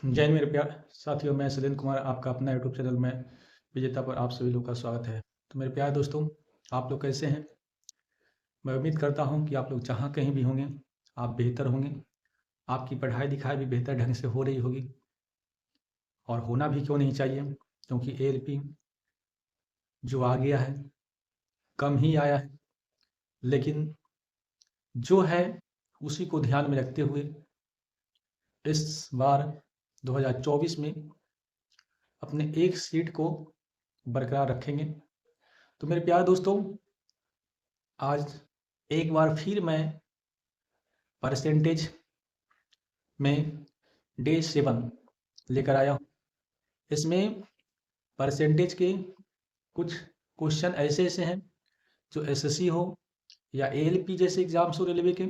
जय हिंद मेरे प्यार साथियों, मैं शैलेंद्र कुमार आपका अपना यूट्यूब चैनल में विजेता पर आप सभी लोग का स्वागत है। तो मेरे प्यार दोस्तों, आप लोग कैसे हैं? मैं उम्मीद करता हूं कि आप लोग जहां कहीं भी होंगे, आप बेहतर होंगे। आपकी पढ़ाई लिखाई भी बेहतर ढंग से हो रही होगी, और होना भी क्यों नहीं चाहिए, क्योंकि एएलपी जो आ गया है कम ही आया है, लेकिन जो है उसी को ध्यान में रखते हुए इस बार 2024 में अपने एक सीट को बरकरार रखेंगे। तो मेरे प्यारे दोस्तों, आज एक बार फिर मैं परसेंटेज में डे 7 लेकर आया हूँ। इसमें परसेंटेज के कुछ क्वेश्चन ऐसे हैं जो एसएससी हो या एएलपी जैसे एग्जाम्स हो रेलवे के,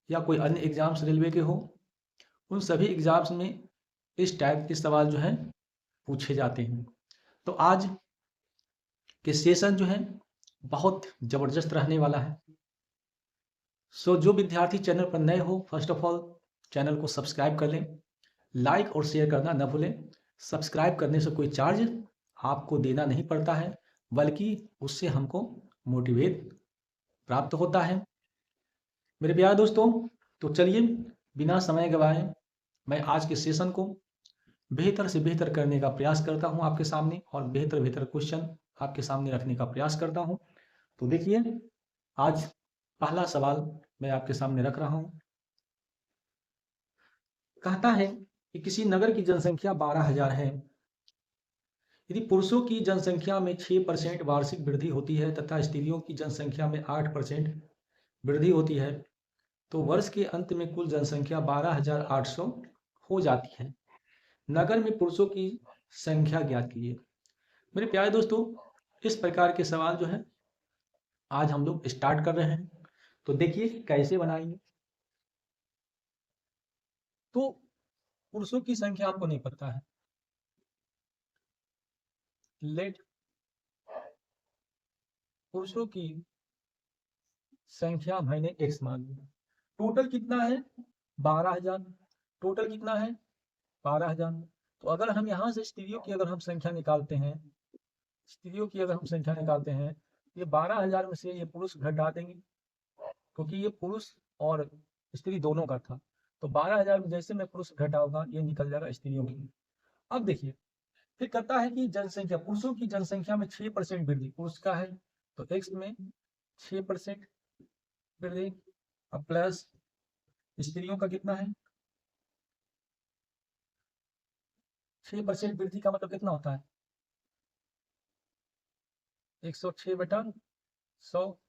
या कोई अन्य एग्जाम्स रेलवे के हो, उन सभी एग्जाम्स में इस टाइप के सवाल जो हैं पूछे जाते हैं। तो आज के सेशन जो है बहुत ज़बरदस्त रहने वाला है। सो जो विद्यार्थी चैनल पर नए हो, फर्स्ट ऑफ ऑल चैनल को सब्सक्राइब कर लें, लाइक और शेयर करना न भूलें। सब्सक्राइब करने से कोई चार्ज आपको देना नहीं पड़ता है, बल्कि उससे हमको मोटिवेट प्राप्त होता है। मेरे प्यारे दोस्तों, तो चलिए बिना समय गवाए मैं आज के सेशन को बेहतर से बेहतर करने का प्रयास करता हूं आपके सामने, और बेहतर बेहतर क्वेश्चन आपके सामने रखने का प्रयास करता हूं। तो देखिए, आज पहला सवाल मैं आपके सामने रख रहा हूं। कहता है कि किसी नगर की जनसंख्या 12,000 है। यदि पुरुषों की जनसंख्या में 6% वार्षिक वृद्धि होती है तथा स्त्रियों की जनसंख्या में 8% वृद्धि होती है, तो वर्ष के अंत में कुल जनसंख्या 12,800 हो जाती है। नगर में पुरुषों की संख्या ज्ञात कीजिए। मेरे प्यारे दोस्तों, इस प्रकार के सवाल जो है आज हम लोग स्टार्ट कर रहे हैं। तो देखिए कैसे बनाएंगे। तो पुरुषों की संख्या आपको नहीं पता है, लेट पुरुषों की संख्या मैंने x मान लिया। टोटल कितना है? 12,000। टोटल कितना है? 12,000। तो अगर हम यहाँ से स्त्रियों की अगर हम संख्या निकालते हैं, स्त्रियों की अगर हम संख्या निकालते हैं, ये 12,000 में से ये पुरुष घटा देंगे, क्योंकि ये पुरुष और स्त्री दोनों का था। तो 12,000 में जैसे मैं पुरुष घटाऊंगा, ये निकल जाएगा स्त्रियों की। अब देखिए, फिर कहता है कि जनसंख्या, पुरुषों की जनसंख्या में 6% वृद्धि पुरुष का है, तो x में 6% वृद्धि, अब प्लस स्त्रियों का कितना है? 6% वृद्धि का मतलब कितना होता है? 106/100,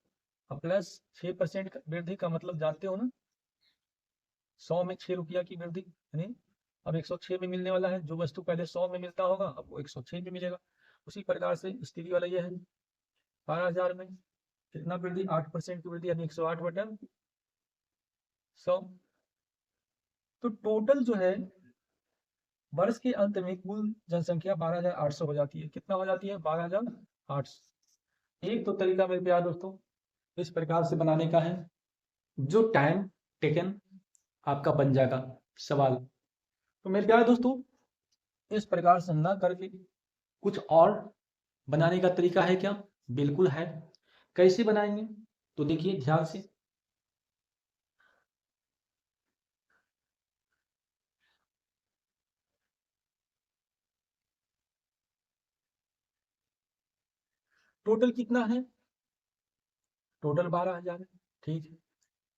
अब प्लस 6% वृद्धि का मतलब जानते हो ना, 100 में 6 रुपया की वृद्धि, यानी अब 106 में मिलने वाला है। जो वस्तु पहले 100 में मिलता होगा, अब वो 106 में मिलेगा। उसी प्रकार से स्त्री वाला ये है, 12,000 में कितना वृद्धि? 8% की वृद्धि, यानी 108/100। तो टोटल जो है वर्ष के अंत में कुल जनसंख्या 12,800 हो जाती है। कितना हो जाती है? 12,800। एक तो तरीका मेरे प्यार दोस्तों इस प्रकार से बनाने का है, जो टाइम टेकन आपका बन जाएगा सवाल। तो मेरे प्यारे दोस्तों, इस प्रकार से ना करके कुछ और बनाने का तरीका है क्या? बिल्कुल है। कैसे बनाएंगे? तो देखिए ध्यान से। टोटल कितना है? टोटल 12,000 है, ठीक है।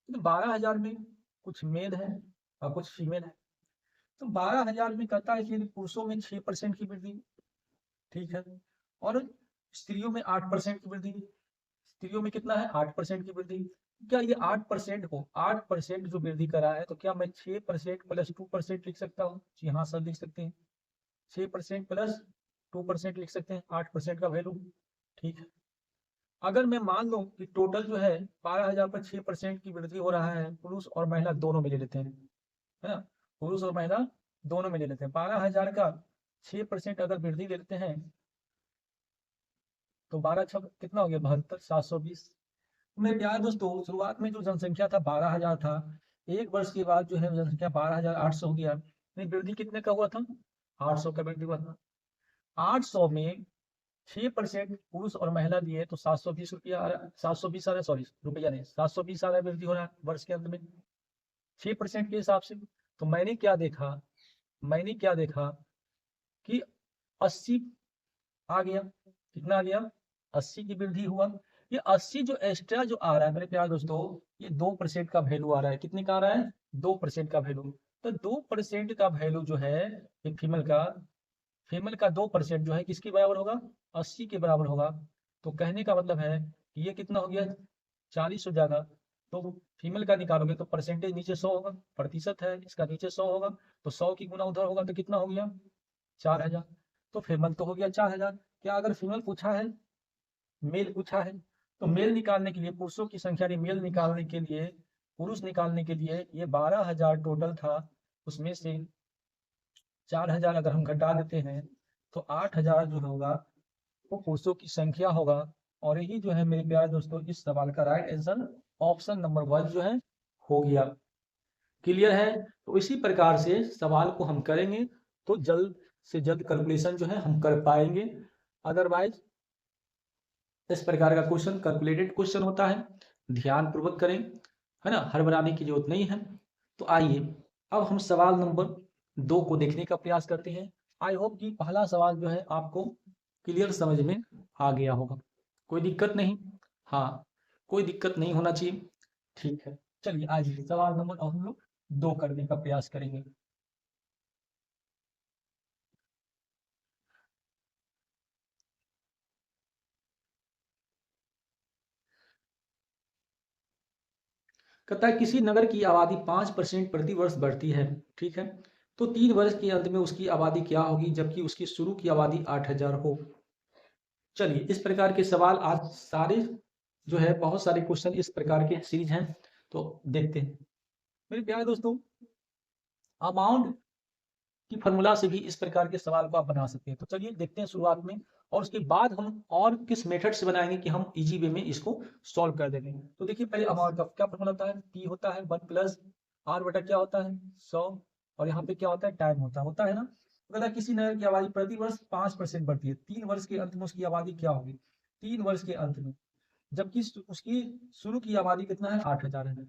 तो 12,000 में कुछ मेल है और कुछ फीमेल है। तो 12,000 में कहता है कि पुरुषों में 6% की वृद्धि, ठीक है, और स्त्रियों में 8% की वृद्धि। स्त्रियों में कितना है? 8% की वृद्धि। क्या ये 8% को, 8% जो वृद्धि करा है, तो क्या मैं 6% प्लस 2% लिख सकता हूँ? जी हाँ सर, लिख सकते हैं। 6% प्लस 2% लिख सकते हैं, 8% का वैल्यू, ठीक है। अगर मैं मान लूं कि टोटल जो है 12,000 पर 6% की वृद्धि हो रहा है, पुरुष और महिला दोनों में ले लेते हैं, है ना, पुरुष और महिला दोनों में ले लेते हैं। 12,000 का 6% अगर वृद्धि लेते हैं, तो 12 छक कितना हो गया? 72,720। मेरे प्यारे दोस्तों, शुरुआत में जो जनसंख्या था 12,000 था, एक वर्ष के बाद जो है जनसंख्या 12,800 हो गया। नहीं, वृद्धि कितने का हुआ था? 800 का वृद्धि हुआ था। 800 में 6% पुरुष और महिला दिए तो 720 रुपया आ रहा, 720 आ रहा, सॉरी रुपया नहीं, 720 आ रहा वृद्धि हो रहा है वर्ष के अंत में 6% के हिसाब से। तो मैंने क्या देखा कि 80 आ गया। कितना आ गया? 80 की वृद्धि हुआ। ये 80 जो एक्स्ट्रा जो आ रहा है मेरे प्यारे दोस्तों, ये 2% का वैल्यू आ रहा है। कितने का आ रहा है? 2% का वैल्यू। तो 2% का वैल्यू जो है एक फीमेल का 2% जो है किसके बराबर होगा? 80 के बराबर होगा। तो कहने का मतलब है कि ये कितना हो गया? 40 हो जाएगा। तो फीमेल का निकालोगे तो परसेंटेज नीचे 100 होगा, प्रतिशत है इसका नीचे 100 होगा, तो 100 की गुना उधर होगा तो कितना हो गया? 4000। तो फीमेल तो हो गया 4000। क्या अगर फीमेल पूछा है, मेल पूछा है, तो मेल निकालने के लिए पुरुषों की संख्या नहीं, मेल निकालने के लिए, पुरुष निकालने के लिए ये 12000 टोटल था, उसमें से 4000 अगर हम घटा देते हैं तो 8000 जो होगा वो पुरुषों की संख्या होगा। और यही जो है मेरे प्यारे दोस्तों इस सवाल का राइट आंसर ऑप्शन नंबर 1 जो है हो गया। क्लियर है? तो इसी प्रकार से सवाल को हम करेंगे तो जल्द से जल्द कैलकुलेशन जो है हम कर पाएंगे। अदरवाइज इस प्रकार का क्वेश्चन कैलकुलेटेड क्वेश्चन होता है, ध्यान पूर्वक करें, है ना, हड़बड़ाने की जरूरत नहीं है। तो आइए अब हम सवाल नंबर 2 को देखने का प्रयास करते हैं। आई होप कि पहला सवाल जो है आपको क्लियर समझ में आ गया होगा, कोई दिक्कत नहीं। हाँ, कोई दिक्कत नहीं होना चाहिए। ठीक है, चलिए आज सवाल नंबर हम लोग 2 करने का प्रयास करेंगे। कहता है किसी नगर की आबादी 5% प्रति वर्ष बढ़ती है, ठीक है, तो 3 वर्ष के अंत में उसकी आबादी क्या होगी जबकि उसकी शुरू की आबादी 8000 हो। चलिए इस प्रकार के सवाल आज सारे जो है बहुत सारे क्वेश्चन इस प्रकार के सीरीज हैं, तो देखते हैं। मेरे प्यारे दोस्तों, अमाउंट की फॉर्मूला से भी इस प्रकार के सवाल को आप बना सकते हैं। तो चलिए देखते हैं शुरुआत में, और उसके बाद हम और किस मेथड से बनाएंगे कि हम इजी वे में इसको सॉल्व कर देंगे। तो देखिए पहले अमाउंट का क्या फॉर्मूला होता है? टी होता है 1 प्लस आर बटा क्या होता है? 100। और यहाँ पे क्या होता है? टाइम होता है ना। अगर किसी नगर की आबादी प्रति वर्ष 5% बढ़ती है, 3 वर्ष के अंत में उसकी आबादी क्या होगी? 3 वर्ष के अंत में, जबकि उसकी शुरू की आबादी कितना है? 8000 है।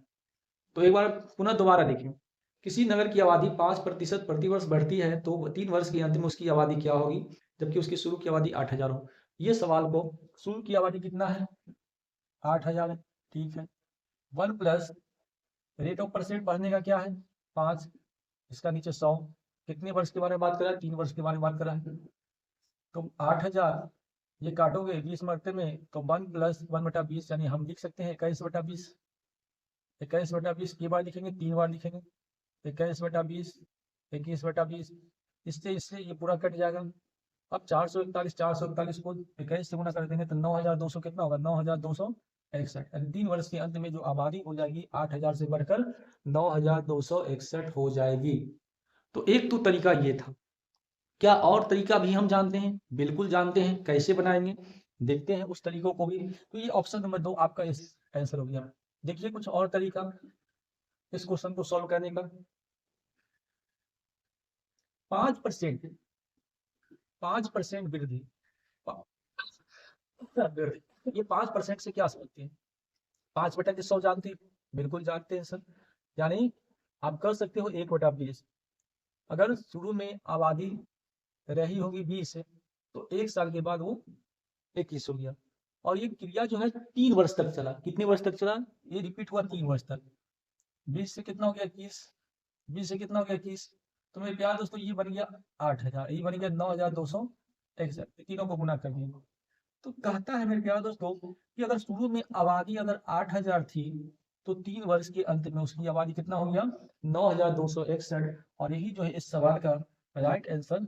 तो एक बार पुनः दोबारा देखें, किसी नगर की आबादी 5% प्रति वर्ष बढ़ती है तो 3 वर्ष के अंत में उसकी आबादी क्या होगी जबकि उसकी शुरू की आबादी 8000 हो। ये सवाल को, शुरू की आबादी कितना है? 8000 है, ठीक है। 1 प्लस रेट ऑफ परसेंट बढ़ने का क्या है? 5, इसका नीचे 100। कितने वर्ष के बारे में बात कर रहा है? 3 वर्ष के बारे में बात कर रहा है। तो 8000 ये काटोगे 20 मरते में तो 1 प्लस 1/20, यानी हम लिख सकते हैं 21/20। 21/20 की बार लिखेंगे, 3 बार लिखेंगे, 21/20, 21/20, इससे इससे ये पूरा कट जाएगा। अब 441 को 21 से गुना कर देंगे तो 9200 कितना होगा? 9261। 3 वर्ष के अंत में जो आबादी हो जाएगी 8000 से बढ़कर 9261 हो जाएगी। तो एक तो तरीका ये था। क्या और तरीका भी हम जानते हैं? बिल्कुल जानते हैं। कैसे बनाएंगे देखते हैं उस तरीकों को भी। तो ये ऑप्शन नंबर 2 आपका आंसर हो गया। देखिए कुछ और तरीका इस क्वेश्चन को सॉल्व करने का। 5% वृद्धि, ये 5% से क्या समझते हैं? 5/100 जानते हैं? बिल्कुल जानते हैं सर। यानी आप कर सकते हो 1/20। अगर शुरू में आबादी रही होगी 20 है तो 1 साल के बाद वो 21 हो गया। और ये क्रिया जो है 3 वर्ष तक चला। कितने वर्ष तक चला? ये रिपीट हुआ 3 वर्ष तक। 20 से कितना हो गया? 21। 20 से कितना हो गया? 21। तो मेरे प्यार दोस्तों ये बन गया 8000, ये बन गया 9261, तीनों को गुना कर दिया। तो कहता है मेरे प्यार दोस्तों कि अगर शुरू में आबादी अगर 8000 थी तो 3 वर्ष के अंत में उसकी आबादी कितना हो गया? 9261। और यही जो है इस सवाल का राइट आंसर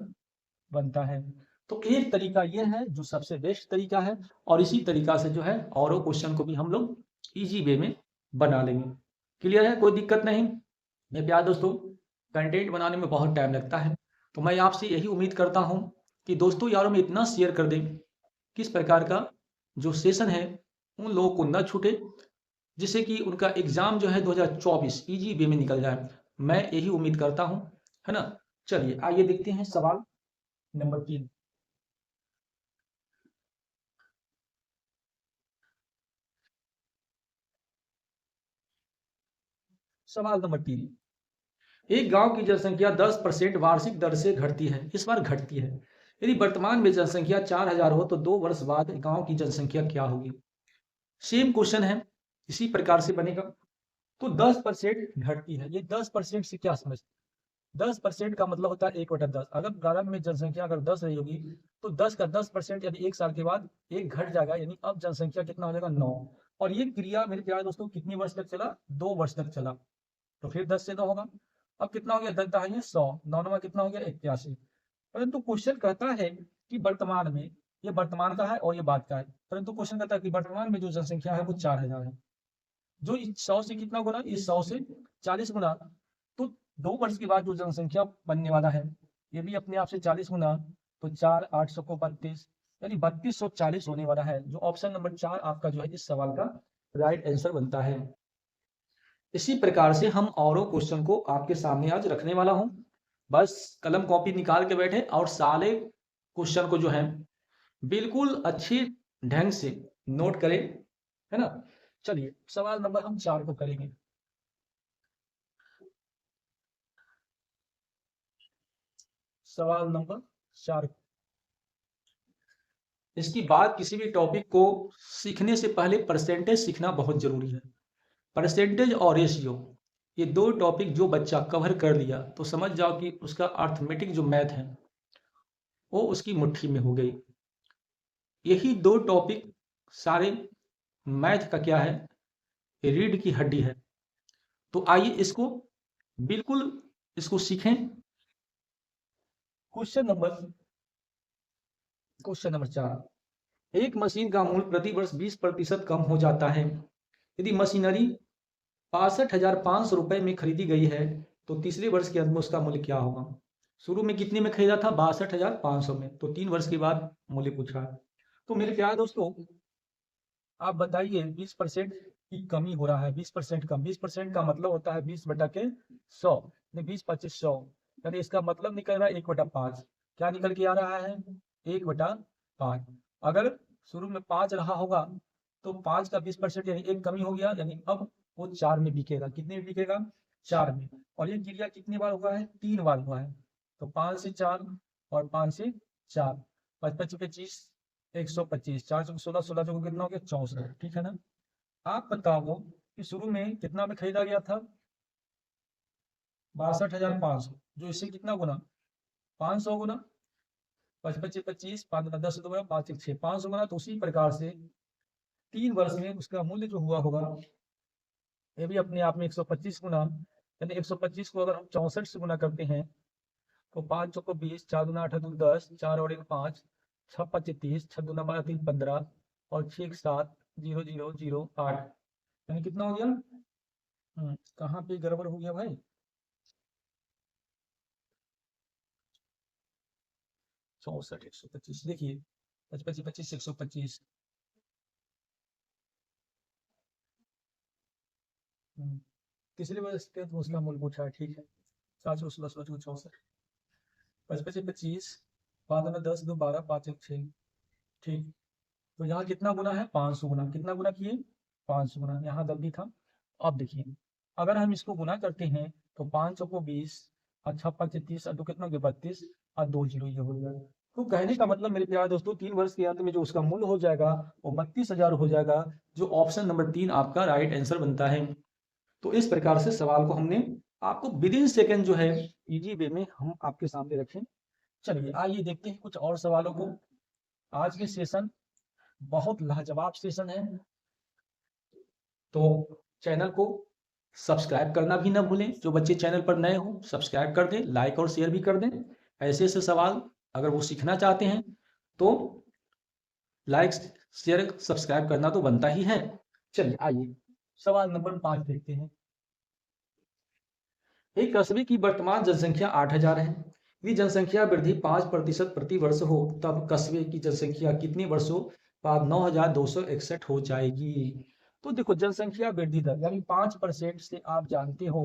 बनता है। तो एक तरीका यह है जो सबसे बेस्ट तरीका है, और इसी तरीका से जो है और क्वेश्चन को भी हम लोग इजी वे में बना लेंगे। क्लियर है? कोई दिक्कत नहीं। मेरे प्यार दोस्तों, कंटेंट बनाने में बहुत टाइम लगता है, तो मैं आपसे यही उम्मीद करता हूं कि दोस्तों यारों में इतना शेयर कर दें किस प्रकार का जो सेशन है उन लोगों को न छूटे, जिससे कि उनका एग्जाम जो है 2024 इजी वे में निकल जाए। मैं यही उम्मीद करता हूं, है ना। चलिए आइए देखते हैं सवाल नंबर 3। सवाल नंबर 3, एक गांव की जनसंख्या 10% वार्षिक दर से घटती है, इस बार घटती है। यदि वर्तमान में जनसंख्या 4000 हो तो 2 वर्ष बाद गांव की जनसंख्या क्या होगी। सेम क्वेश्चन है, इसी प्रकार से बनेगा। तो 10% घटती है, ये 10% से क्या समझते हैं? 10% का मतलब होता है 1/10। अगर प्रारंभ में जनसंख्या अगर 10 रही होगी तो 10 का 10% यानी 1 साल के बाद 1 घट जाएगा, यानी अब जनसंख्या कितना हो जाएगा 9। और ये क्रिया मेरे प्यारे दोस्तों कितनी वर्ष तक चला, 2 वर्ष तक चला। तो फिर 10 से 9 होगा। अब कितना हो गया, 10 दहाई 100, 9 कितना हो गया 81। परंतु क्वेश्चन कहता है कि वर्तमान में, ये वर्तमान का है और ये बात का है, परंतु क्वेश्चन कहता है कि वर्तमान में जो जनसंख्या है वो 4000 है। जो 100 से कितना गुना, इस 100 से 40 गुना। तो 2 वर्ष के बाद जो जनसंख्या बनने वाला है ये भी अपने आप से 40 गुना, तो 4 800 को 32, यानी 3240 होने वाला है। जो ऑप्शन नंबर 4 आपका जो है इस सवाल का राइट आंसर बनता है। इसी प्रकार से हम औरों क्वेश्चन को आपके सामने आज रखने वाला हूं। बस कलम कॉपी निकाल के बैठे और सारे क्वेश्चन को जो है बिल्कुल अच्छी ढंग से नोट करें, है ना। चलिए सवाल नंबर हम 4 को करेंगे। सवाल नंबर 4, इसकी बात, किसी भी टॉपिक को सीखने से पहले परसेंटेज सीखना बहुत जरूरी है। परसेंटेज और रेशियो, ये 2 टॉपिक जो बच्चा कवर कर लिया तो समझ जाओ कि उसका अर्थमेटिक जो मैथ है वो उसकी मुट्ठी में हो गई। यही 2 टॉपिक सारे मैथ का क्या है, रीढ़ की हड्डी है। तो आइए इसको बिल्कुल इसको सीखें। क्वेश्चन नंबर 4, एक मशीन का मूल्य प्रति वर्ष 20% कम हो जाता है। यदि मशीनरी 62,500 रुपए में खरीदी गई है तो तीसरे वर्ष के अंत में उसका मूल्य क्या होगा। शुरू में कितने में खरीदा था, 62,500 में, तो 3 वर्ष के बाद मूल्य पूछा है। तो मेरे प्यारे दोस्तों आप बताइए 20% की कमी हो रहा है, 20% कम, 20% का मतलब होता है 20/100, 20/2500, यानी इसका मतलब निकल रहा है 1/5। क्या निकल के आ रहा है, 1/5। अगर शुरू में 5 रहा होगा तो 5 का 20% यानी 1 कमी हो गया, यानी अब वो 4 में बिकेगा। कितने में बिकेगा, 4 में। और ये क्रिया कितनी बार हुआ है, 3 बार हुआ है। तो 5 से 4 और 5 से 4, 5 25 125, 4 चौक 16, 16 चौक कितना हो गया 64, ठीक है ना। आप बताओ कि शुरू में कितना में खरीदा गया था, 62,500, जो इससे कितना गुना, 500 गुना, 5 25 25, 5 10 2 5 1 6, 500 गुना। तो उसी प्रकार से 3 वर्ष में उसका मूल्य जो हुआ होगा ये भी अपने आप में 125 गुना, यानी 125 को अगर हम 64 से गुना करते हैं तो 5 चौको 20, 4 दूना 8 दूना 10, 4 और 1 5, 6 25 30, 6 दूना 12 3 15 और 6 7 0 0 0 8, यानी कितना हो गया, कहाँ पे गड़बड़ हो गया भाई, 64 125, देखिए 25 25 125, तीसरे वर्ष के तो उसका मूल पूछा है, ठीक है। 7 16 16 64, 25 25, 5 10 2 12 5 1 6, ठीक। तो यहाँ कितना गुना है, 500 गुना, कितना गुना किए, 500 गुना, यहाँ गलती था। अब देखिए अगर हम इसको गुना करते हैं तो 500 को 20, अच्छा 25 30 और 2 कितना हो गया 32 और 2 जीरो ये हो गया। तो कहने का मतलब मेरे प्यारे दोस्तों 3 वर्ष के अंत में जो उसका मूल्य हो जाएगा वो 32,000 हो जाएगा, जो ऑप्शन नंबर 3 आपका राइट आंसर बनता है। तो इस प्रकार से सवाल को हमने आपको विद इन सेकेंड जो है इजी वे में हम आपके सामने रखें। चलिए आइए देखते हैं कुछ और सवालों को। आज के सेशन बहुत लाजवाब सेशन है, तो चैनल को सब्सक्राइब करना भी ना भूलें। जो बच्चे चैनल पर नए हो सब्सक्राइब कर दें, लाइक और शेयर भी कर दें। ऐसे ऐसे सवाल अगर वो सीखना चाहते हैं तो लाइक शेयर सब्सक्राइब करना तो बनता ही है। चलिए आइए सवाल नंबर 5 देखते हैं। एक कस्बे की वर्तमान जनसंख्या 8,000 है। यदि जनसंख्या वृद्धि 5% प्रति वर्ष हो तब कस्बे की जनसंख्या कितने वर्षों बाद 9,261 हो जाएगी। तो देखो जनसंख्या वृद्धि दर यानी 5% से आप जानते हो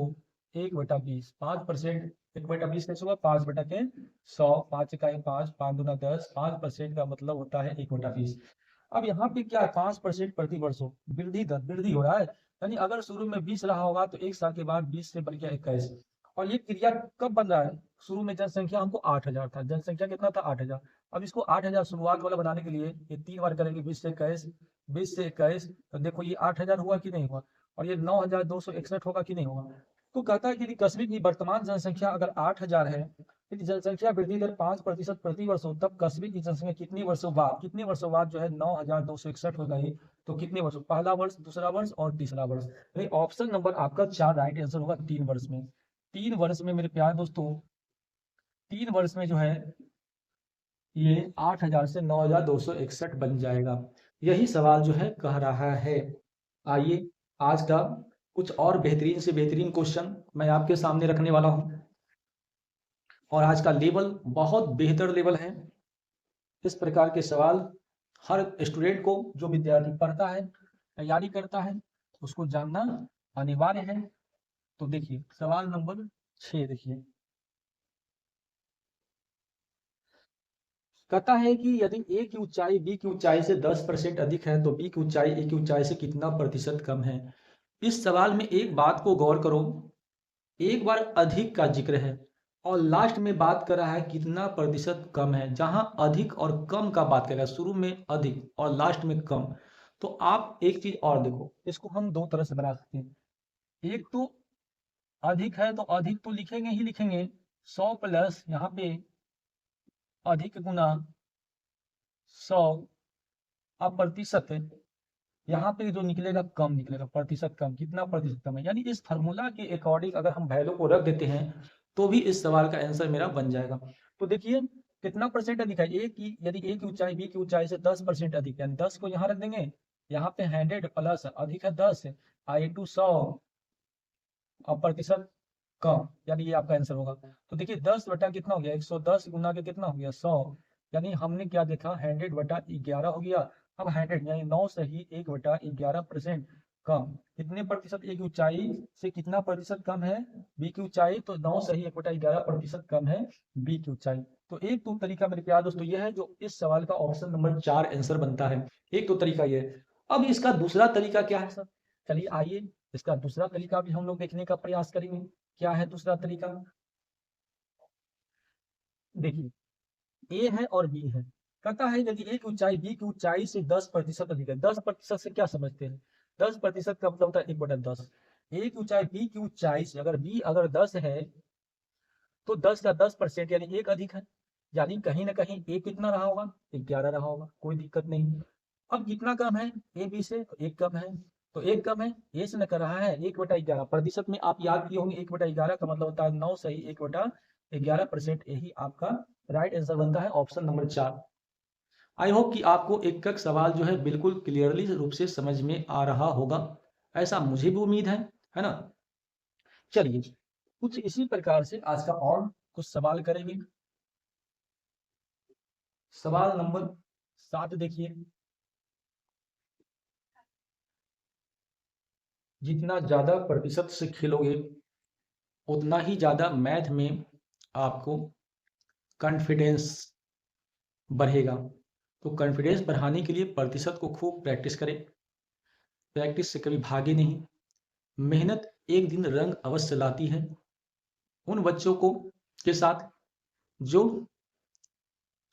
1/20, 5% 1/20 कैसे होगा, 5/100, 5 5 दूना 10, 5% का मतलब होता है 1/20। अब यहाँ पे क्या है, 5% प्रति वर्ष हो, वृद्धि दर, वृद्धि हो रहा है, यानी अगर शुरू में 20 रहा होगा तो 1 साल के बाद 20 से बढ़ गया 21। और ये क्रिया कब बन रहा है, शुरू में जनसंख्या हमको 8,000 था, जनसंख्या कितना था 8,000। अब इसको 8,000 शुरुआत वाला बनाने के लिए ये 3 बार करेंगे, 20 से 21, 20 से 21, तो देखो ये 8,000 हुआ कि नहीं हुआ, और ये 9,261 होगा कि नहीं होगा। तो कहता है कि यदि कस्बे की वर्तमान जनसंख्या अगर 8,000 है, यदि जनसंख्या वृद्धि दर 5% प्रति वर्ष हो, तब कस्बे की जनसंख्या कितने वर्षों बाद जो है 9,261 हो गई। तो कितने वर्ष, पहला वर्ष, दूसरा वर्ष और तीसरा वर्ष। यानी ऑप्शन नंबर आपका 4 राइट आंसर होगा, 3 वर्ष में। 3 वर्ष में मेरे प्यारे दोस्तों, 3 वर्ष में जो है ये 8,000 से 9,261 बन जाएगा। यही सवाल जो है कह रहा है। आइए आज का कुछ और बेहतरीन से बेहतरीन क्वेश्चन मैं आपके सामने रखने वाला हूं, और आज का लेवल बहुत बेहतर लेवल है। इस प्रकार के सवाल हर स्टूडेंट को, जो विद्यार्थी पढ़ता है, तैयारी करता है, उसको जानना अनिवार्य है। तो देखिए सवाल नंबर 6 देखिए, कहता है कि यदि ए की ऊंचाई बी की ऊंचाई से 10% अधिक है तो बी की ऊंचाई ए की ऊंचाई से कितना प्रतिशत कम है। इस सवाल में एक बात को गौर करो, एक बार अधिक का जिक्र है और लास्ट में बात कर रहा है कितना प्रतिशत कम है। जहां अधिक और कम का बात करेगा, शुरू में अधिक और लास्ट में कम। तो आप एक चीज और देखो, इसको हम दो तरह से बना सकते हैं। एक तो अधिक है तो अधिक तो लिखेंगे ही लिखेंगे, 100 प्लस यहाँ पे अधिक गुना 100, अब प्रतिशत है यहाँ पे जो निकलेगा कम निकलेगा, प्रतिशत कम, कितना प्रतिशत कम है। यानी इस फार्मूला के अकॉर्डिंग अगर हम वैल्यू को रख देते हैं तो भी इस सवाल का आंसर मेरा बन जाएगा। तो देखिए कितना परसेंट अधिक है, ए की यदि ए की ऊंचाई बी की ऊंचाई से 10% अधिक है, 10 को यहाँ रख देंगे, यहाँ पे 100 प्लस अधिक है 10, आई टू 100 और प्रतिशत कम, यानी ये आपका आंसर होगा। तो देखिए 10 बटा कितना हो गया, 110 गुना के कितना हो गया 100, यानी हमने क्या देखा 100/11 हो गया। अब 100 यानी 9 से ही 1/11% कम, कितने प्रतिशत ए की ऊंचाई से कितना प्रतिशत कम है बी की ऊंचाई, तो 9 से ही 1/11% कम है बी की ऊंचाई। तो एक तो तरीका मेरे प्यार दोस्तों ये है जो इस सवाल का ऑप्शन नंबर 4 आंसर बनता है। एक तो तरीका ये है। अब इसका दूसरा तरीका क्या है सर, चलिए आइए इसका दूसरा तरीका भी हम लोग देखने का प्रयास करेंगे। क्या है दूसरा तरीका, देखिए ए है और बी है, कहता है यदि ए की ऊंचाई बी की ऊंचाई से 10% अधिक है। 10% से क्या समझते हैं, 10% का मतलब होता है 1/10। ए की ऊंचाई बी की ऊंचाई से अगर बी अगर 10 है तो 10 का 10% यानी 1 अधिक है, यानी कहीं ना कहीं ए कितना रहा होगा 11 रहा होगा, कोई दिक्कत नहीं। अब कितना कम है ए बी से, तो 1 कम है, तो 1 कम है ए से न कर रहा है 1/11 प्रतिशत में आप याद किए होंगे 1/11 का मतलब होता है 9 सही 1/11%, यही आपका राइट आंसर बनता है ऑप्शन नंबर 4। आई होप कि आपको एक एक सवाल जो है बिल्कुल क्लियरली रूप से समझ में आ रहा होगा, ऐसा मुझे भी उम्मीद है ना। चलिए कुछ इसी प्रकार से आज का और कुछ सवाल करेंगे। सवाल नंबर 7 देखिए, जितना ज्यादा प्रतिशत से खेलोगे उतना ही ज्यादा मैथ में आपको कॉन्फिडेंस बढ़ेगा। तो कॉन्फिडेंस बढ़ाने के लिए प्रतिशत को खूब प्रैक्टिस करें, प्रैक्टिस से कभी भागे नहीं। मेहनत एक दिन रंग अवश्य लाती है। उन बच्चों को के साथ जो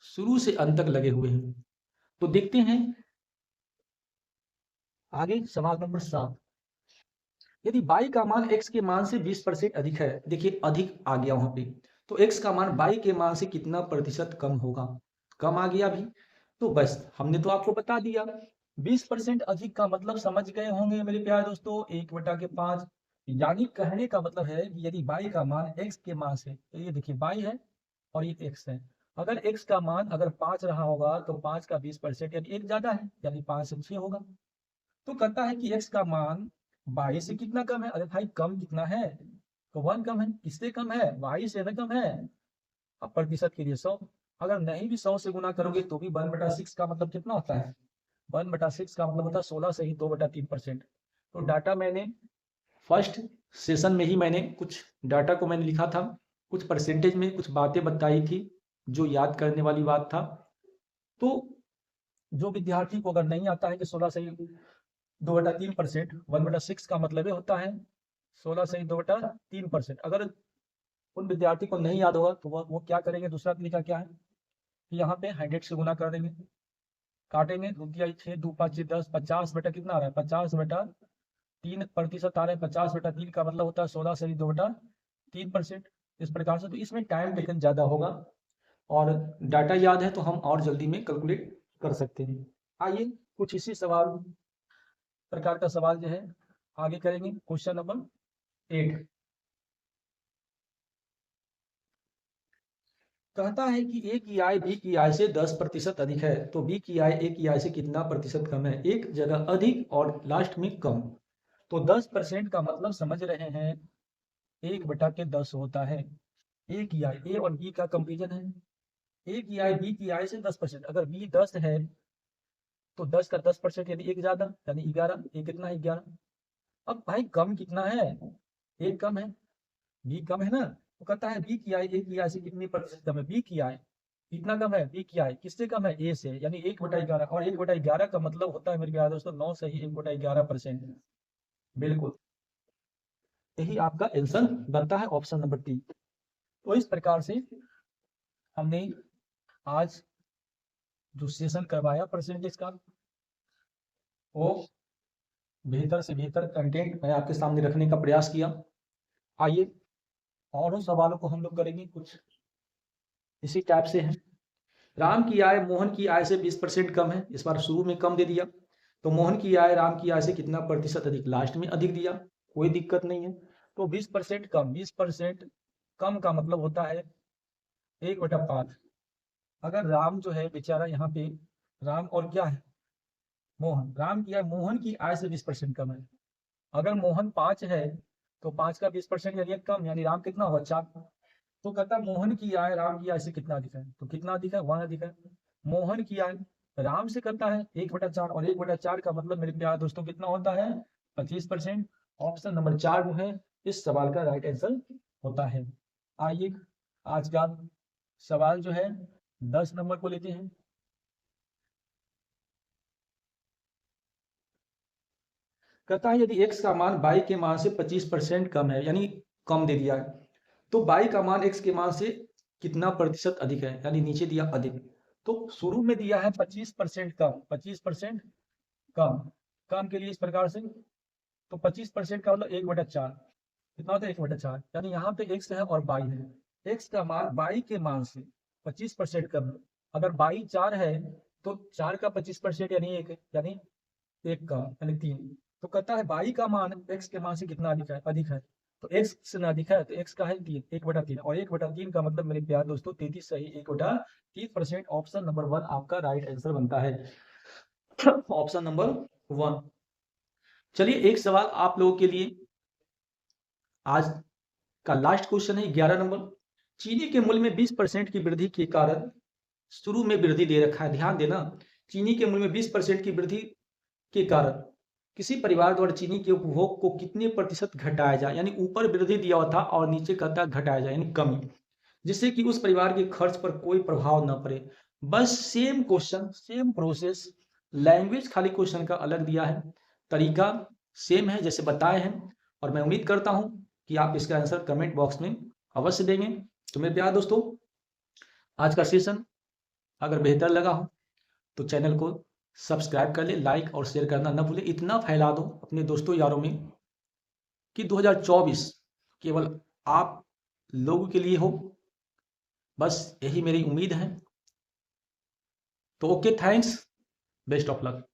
शुरू से अंत तक लगे हुए हैं। तो देखते हैं आगे सवाल नंबर 7, यदि y का मान x के मान से 20% अधिक है, देखिए अधिक आ गया वहां पे, तो x का मान y के मान से कितना प्रतिशत कम होगा, कम आ गया अभी। तो बस हमने तो आपको बता दिया 20% अधिक का मतलब समझ गए होंगे मेरे प्यारे दोस्तों, 1/5, यानी कहने का मतलब है कि यदि y का मान x के मान से, तो ये देखिए y है और ये x है, अगर x का मान अगर 5 रहा होगा तो 5 का 20% यानी 1 ज्यादा है, यानी 5 से 6 होगा। तो कहता है कि x का मान y से कितना कम है, अरे भाई कम कितना है, तो 1 कम है, किससे कम है y से ना कम है। अब प्रतिशत के लिए 100, अगर नहीं भी 100 से गुना करोगे तो भी 1/6 का मतलब कितना होता है, 1/6 का मतलब होता है 16 से ही 2/3%। तो डाटा मैंने फर्स्ट सेशन में ही मैंने कुछ डाटा को मैंने लिखा था, कुछ परसेंटेज में कुछ बातें बताई थी जो याद करने वाली बात था। तो जो विद्यार्थी को अगर नहीं आता है कि 16 से 2/3%, 1/6 का मतलब ये होता है 16 से 2/3%। अगर उन विद्यार्थी को नहीं याद होगा तो वो क्या करेंगे, दूसरा तरीका क्या है कि यहाँ पे 100 से गुना कर देंगे, काटेंगे, 2×6 2×5 10, 50 बेटा कितना आ रहा है, 50/3% आ रहा है। 50/3 का मतलब होता है 16 से 2/3%। इस प्रकार से तो इसमें टाइम टेकन ज़्यादा होगा और डाटा याद है तो हम और जल्दी में कैलकुलेट कर सकते हैं। आइए कुछ इसी सवाल प्रकार का सवाल जो है आगे करेंगे। क्वेश्चन नंबर 8 कहता है कि ए की आय बी की आय से 10% अधिक है, तो बी की आय ए की आय से कितना प्रतिशत कम है। एक जगह अधिक और लास्ट में कम। तो 10% का मतलब समझ रहे हैं 1/10 होता है। ए की आय, ए और बी का कंपेरिजन है। ए की आय बी की आय से 10%, अगर बी 10 है तो 10 का 10% यानी एक ज्यादा, यानी 11। ए कितना है, 11। अब भाई कम कितना है, एक कम है, बी कम है ना। तो कहता है बी की आय ए की आय से कितनी प्रतिशत कम है। बी की आय कितना कम है, बी की आय किससे कम है, ए से, यानी 1/11। और 1/11 का मतलब होता है मेरे प्यारे दोस्तों 9 से ही 1/11%। बिल्कुल यही आपका आंसर बनता है, ऑप्शन नंबर 3। तो इस प्रकार से हमने आज जो सेशन करवाया परसेंटेज का, वो बेहतर से बेहतर कंटेंट मैं आपके सामने रखने का प्रयास किया। आइए और उन सवालों को हम लोग करेंगे कुछ इसी टाइप से है। राम की आय मोहन की आय से 20% कम है। इस बार शुरू में कम दे दिया, तो मोहन की आय राम की आय से कितना प्रतिशत अधिक, लास्ट में अधिक दिया, कोई दिक्कत नहीं है। तो 20% कम, 20% कम का मतलब होता है 1/5। अगर राम जो है बेचारा यहाँ पे, राम और क्या है, मोहन, राम की आय मोहन की आय से 20% कम है। अगर मोहन 5 है तो 5 का 20% यानी कम, यानी राम कितना हुआ, 4। तो कहता मोहन की आय राम की आय से कितना अधिक है, तो कितना अधिक है, 1 अधिक है। मोहन की आय राम से करता है 1/4, और 1/4 का मतलब मेरे प्यारे दोस्तों कितना होता है, 25%। ऑप्शन नंबर 4 जो है इस सवाल का राइट आंसर होता है। आइए आज का सवाल जो है 10 नंबर को लेते हैं। कहता है यदि x का मान y के मान से 25% कम है, यानी कम दे दिया है, तो y का मान x के मान से कितना प्रतिशत अधिक है, यानी नीचे दिया अधिक। तो शुरू में दिया है 25% कम, 25% कम, कम के लिए इस प्रकार से, तो 25% का मतलब 1/4 कितना होता है, 1/4, यानी यहाँ पे x है और y है। x का मान y के मान से 25% कम, अगर y 4 है तो 4 का 25% यानी 1 है, यानी 1 का यानी 3। तो कहता है y का मान x के मान से कितना अधिक है, अधिक है। तो x से अधिक है तो x का है 3, 1/3, और 1/3 का मतलब मेरे प्यारे दोस्तों 33 सही 1/30%। ऑप्शन नंबर 1 आपका राइट आंसर बनता है, ऑप्शन नंबर 1। चलिए एक सवाल आप लोगों के लिए, आज का लास्ट क्वेश्चन है 11 नंबर। चीनी के मूल्य में 20% की वृद्धि के कारण, शुरू में वृद्धि दे रखा है, ध्यान देना, चीनी के मूल्य में 20% की वृद्धि के कारण किसी परिवार द्वारा चीनी के उपभोग को कितने प्रतिशत घटाया जाए, यानी ऊपर वृद्धि दिया हुआ था और नीचे कहता घटाया जाए यानी कमी, जिससे कि उस परिवार के खर्च पर कोई प्रभाव न पड़े। बस same question same process, language खाली क्वेश्चन का अलग दिया है, तरीका सेम है जैसे बताए हैं, और मैं उम्मीद करता हूं कि आप इसका आंसर कमेंट बॉक्स में अवश्य देंगे। तो मेरे प्यारे दोस्तों, आज का सेशन अगर बेहतर लगा हो तो चैनल को सब्सक्राइब कर ले, लाइक और शेयर करना न भूलें। इतना फैला दो अपने दोस्तों यारों में कि 2024 केवल आप लोगों के लिए हो, बस यही मेरी उम्मीद है। तो okay, thanks, best of luck.